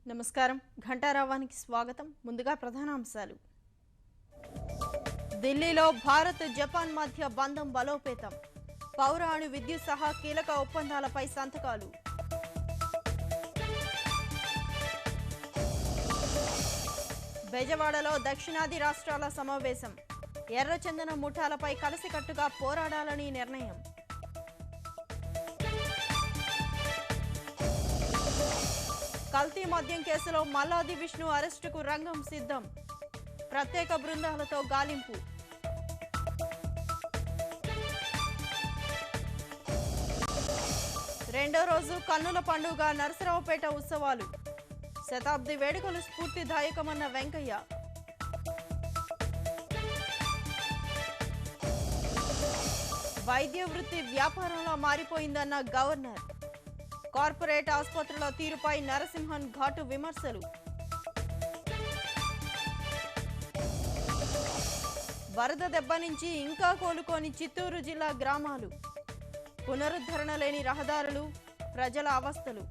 నమస్కారం ఘంటారావానికి స్వాగతం ముందుగా ప్రధానాంశాలు ఢిల్లీలో భారత్ జపాన్ మధ్య బంధం బలోపేతం పౌర అణు విద్యుత్ సహా కీలక ఒప్పందాలపై సంతకాలు బెజవాడలో దక్షిణాది రాష్ట్రాల సమావేశం ఎర్రచందన ముఠాలపై కలిసికట్టుగా పోరాడాలని నిర్ణయం కల్తీ మద్యం కేసులో మల్లాది విష్ణు అరెస్టుకు రంగం సిద్ధం ప్రత్యేక బృందాలతో గాలింపు రెండో రోజు కన్నుల పండుగ నరసరావుపేట ఉత్సవాలు శతాబ్ది వేడుకలు స్ఫూర్తిదాయకమన్న వెంకయ్య వైద్య వృత్తి వ్యాపారంలో మారిపోయిందన్న గవర్నర్ కార్పొరేట్ ఆసుపత్రుల తీరుపై నరసింహన్ ఘాటు విమర్శలు వరద దెబ్బ నుంచి ఇంకా కోలుకోని చిత్తూరు జిల్లా గ్రామాలు పునరుద్ధరణ లేని రహదారులు ప్రజల అవస్థలు